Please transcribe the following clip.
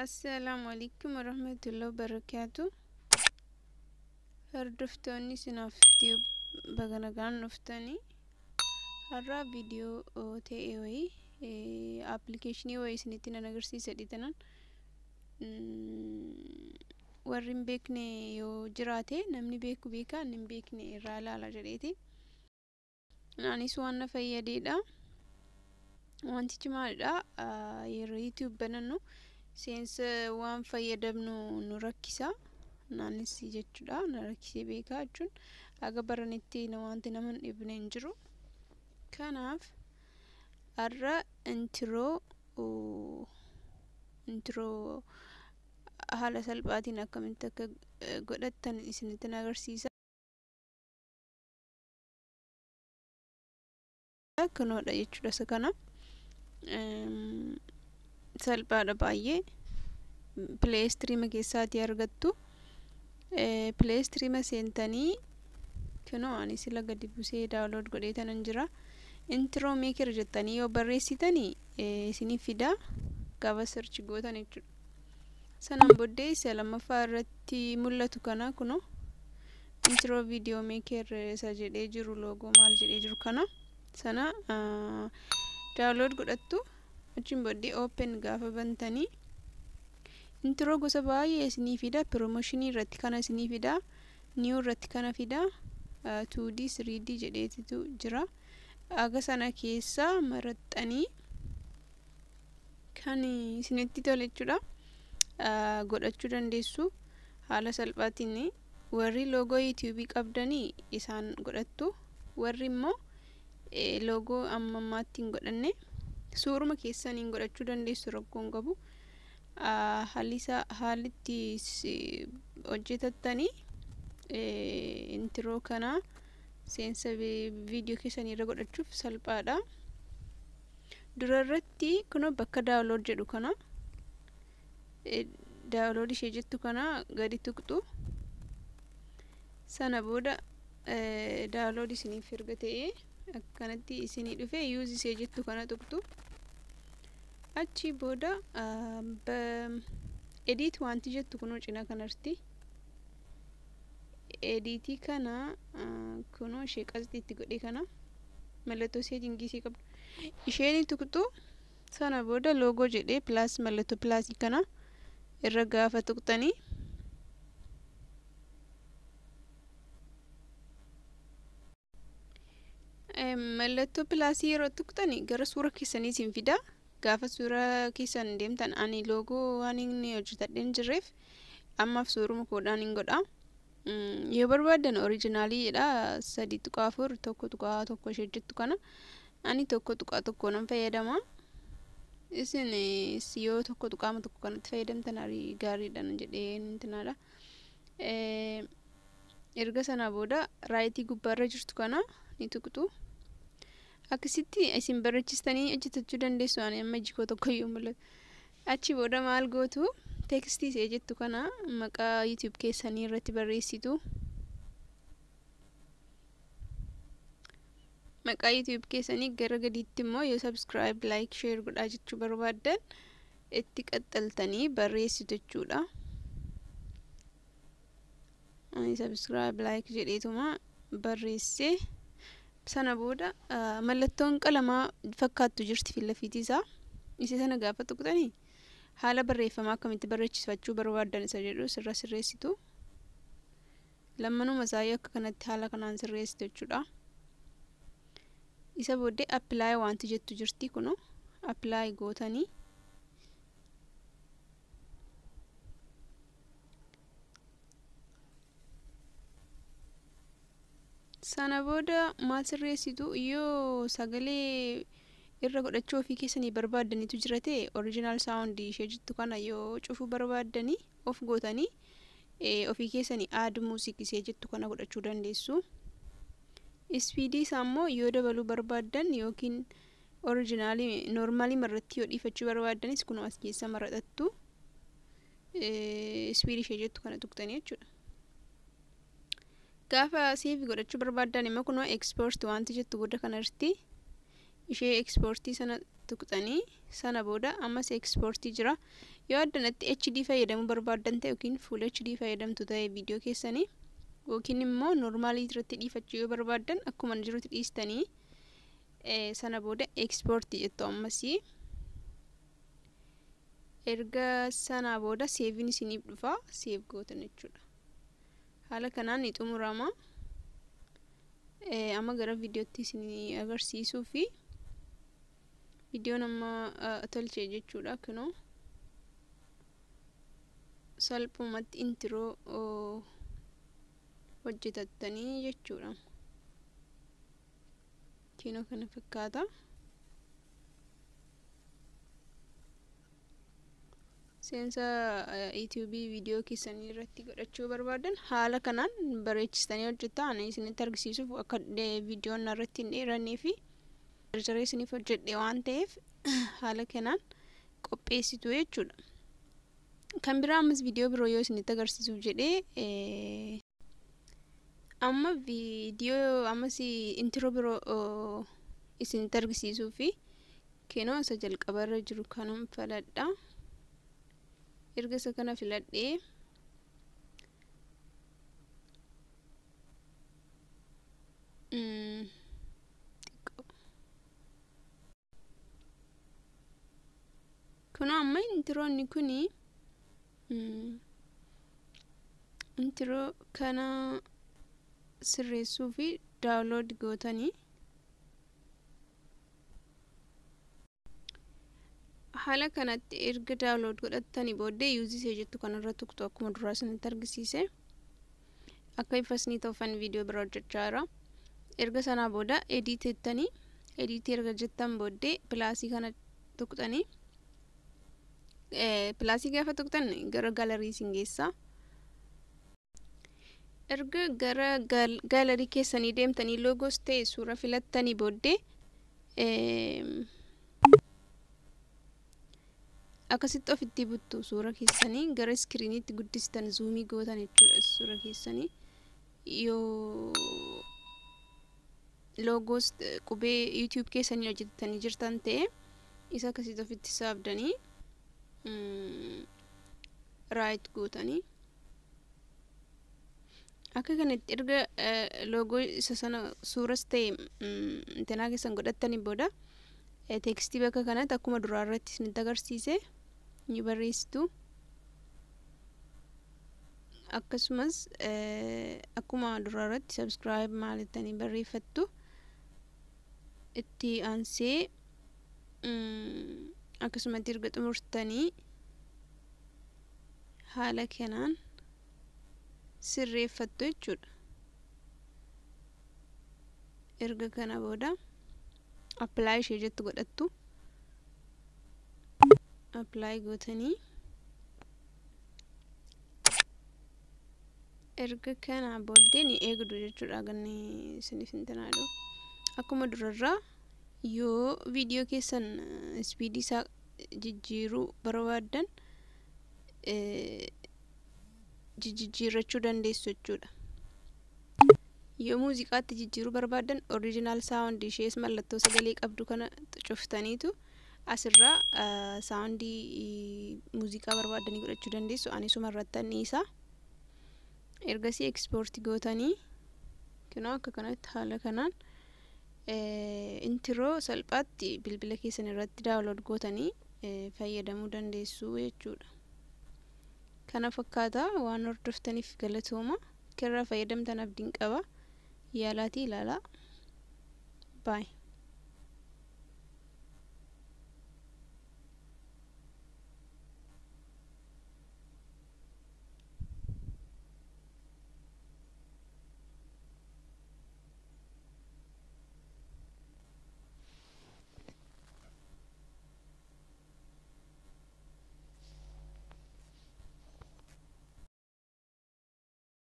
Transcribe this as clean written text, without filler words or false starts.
Assalamu alaikum warahmatullahi wabarakatuh. Hordoftoonni sinaaf baganagaan dhuftanii har'a viidiyoo ta'e wayii appilikeeshinii wayii isinitti nan agarsiisa jedhitanan warri hin beekne yoo jiraate namni beeku beeka inni hin beekne irraa ilaala jedheeti. Anis waan na fayyadeedha. Wantichi maalidha? Yeroo YouTube banannu seensa waan fayyadamnu nu rakkisa. Naanis jechuudha na rakkisee beeka jechuun aga baranetti wanti nama hin dhibne hin jiru. Kanaaf har'a intro haala salphaatiin akkamitti akka godhattan isinitti agarsiisa. Kanoodha jechuudha isa kana. Salphaadha baay'ee. Play Stream keessaatii argattu. Play Stream seentanii kunoo ani sila gadi buusee download godheetanan jira. Intro maker jettanii yoo barreessitanii isinii fida gaafa search gootan jechuudha. Sanaan booddee isa lammaffaa irratti mul'atu kana kunoo intro video maker isa jedhee jiru logo maal jedhee jiru kana sana download godhattu. Achiin booddee open gaafa bantanii intro gosa baay'ee isinii fida. Promotionii irratti kana isinii fida, new irratti kana fida, 2D 3D jedheetitu jira. Aga sana keessa maraxxanii kan isinitti tole jechuudha godhachuu dandeessu. Haala salphaatiin warri logo YouTube qabdanii isaan godhattu. Warri immoo logo ammammaatti hin godhanne suuruma keessaniin godhachuu dandeessu, rakkoon qabu. Haalitti hojjetattanii intro kana seensa viidiyoo keessanii irra godhachuuf salphaadha. Dura irratti kunoo bakka download jedhu kana download ishee jettu kana gadi tuqxu. Sana booda download isiniif erga ta'ee akkanatti isinii dhufe use ishee jettu kana tuqxu. Achi booda edit wanti jettu kunoo cina kanarti. Editii kana kunoo ishee qasxiitti godhe kana mallattoo ishee dingisii qabdu isheen tuqxu. Sana booda logo jedhee plus mallattoo plusii kana irra gaafa tuqxanii mallattoo plusii yeroo tuqxanii gara suura keessanii isin fida. Gaafa suura keessan deemtan ani logo waan inni hojjetadheen jirreef ammaaf suuruma koodhaan hin godha. Yoo barbaadan originaalii jedha 3.4 1.1 ishee jettu kana ani 1.1 nan fayyadama. Isin yoo 1.1 kanatti fayyadamtan gaariidha jedhee intinaadha. Erga sana booda raayitii gubbaarra jirtu kana ni tuqxu. Akkasitti isin barreessistanii hojjetachuu dandeessu. Ani amma jikoo tokkoyyuu mul'atu. Achi booda maal gootu tekstii ishee jettu kana maqaa YouTube keessanii irratti barreessitu. Maqaa YouTube keessanii gara gadiitti immoo yoo subscribe, like, share godhaa jechuu barbaaddan itti qaxxaltanii barreessitu jechuudha. Ani subscribe, like jedheetuma barreessee sana booda mallattoon qalamaa fakkaattu jirti filafiitii isaa. Isii sana gaafa tuqxanii haala barreeffamaa akkamitti barreessifachuu barbaadan isa jedhu sirra sirreessitu. Lammanuma isaa akka kanatti haala kanaan sirreessitu jechuudha. Isa booddee apply wanti jettu jirti kunoo apply gootanii sana booda maal sirreessitu. Yoo sagalee irra godhachuu ofii keessanii barbaadanitu jira ta'e original sound ishee jettu kana yoo cufuu barbaadanii of gootanii ofii keessanii add music ishee jettu kana godhachuu dandeessu. Speedii isaa immoo yoo dabaluu barbaadan yookiin originaalii normaalii marratti yoo dhiifachuu barbaadanis kunoo as keessa maraxattu. Speedii ishee jettu kana tuqxanii jechuudha. Gaafa save godhachuu barbaadan immoo kunoo export wanti jettu booda kanarratti ishee exportii sana tuqxanii sana booda ammas exportii jira. yoo addanatti HD fayyadamuu barbaaddan ta'e yookiin full HD fayyadamtu ta'e viidiyoo keessanii yookiin immoo normaalii irratti dhiifachuu yoo barbaaddan akkuma jirutti dhiistanii sana booda export jettu ammasii erga sana booda save isiniif dhufa save gootan jechuudha. haala kanaan ni xumurama. amma gara viidiyootti isinii agarsiisuu fi viidiyoon amma tolchee jechuudha. kunoo salphumatti intiroo hojjetattanii jechuudha. kinoo kana fakkaata. seensa YouTube viidiyoo keessanii irratti godhachuu barbaadan haala kanaan bareechistanii hojjetan isinitti argisiisuuf akka viidiyoon irratti hin dheerannee fi jarjaree isiniif hojjedhe waan ta'eef haala kanaan qopheessitu jechuudha. kan biraa ammas viidiyoo biroo yoo isinitti agarsiisuuf jedhee amma viidiyoo ammas intro biroo isinitti argisiisuu fi kenoo isa jalqabarra jiru kanan filadha. erga isa kana filadhee kunoo amma intiroonni kuni intro kana sirreessuu fi daawunlood gootanii haala kanatti erga daawunlood godhattanii booddee yuuzisee jettu kanarra tuqxu akkuma duraa isinitti argisiise akka ifasnii ta'uufan viidiyoo bira hojjechaa jira. erga sanaa booda edit jettanii edit erga jettan booddee pilaasii kana tuqxanii pilaasii gaafa tuqxan gara gaalarii isin geessa. erga gara gaalarii keessanii deemtanii loogos ta'e suura filattanii booddee akkasitti ofitti buttu suura keessanii gara iskiriiniitti guddistan zuumii gootan jechuudha. suura keessanii yoo loogos qubee YouTube keessanii hojjettanii jirtan ta'e isa akkasitti ofitti saabdanii raayit gootanii akka kanatti erga loogoo isa sana suuras ta'e intanaa keessan godhattanii booda tekstii bakka kanatti akkuma duraa irratti isinitti agarsiise ni barreessitu. akkasumas akkuma duraa irratti subscribe maalittanii barreeffattu. itti aansee akkasumatti erga xumurtanii haala kanaan sirreeffattu jechuudha. erga kana booda apply ishee jettu godhattu. apply gootanii erga kana booddee ni eegdu jechuudha. ganni isiniif intanaadhu akkuma durarraa yoo viidiyoo keessan speed isaa jijjiiruu barbaaddan jijjiirrachuu dandeessu jechuudha. yoo muuziqaatti jijjiiruu barbaadan original sound ishees mallattoo sagalee qabdu kana cuftaniitu asirraa soundii muuziqaa barbaadanii godhachuu dandeessu. ani suma irratti anniisa ergasii export gootanii kunoo akka kanatti haala kanaan intro salphaatti bilbila keessan irratti daawunlood gootanii fayyadamuu dandeessu jechuudha. kana fakkaata. waan hordoftaniif galatooma. kirraa fayyadamtan abdiin qaba. yaalaatii ilaalaa. bye.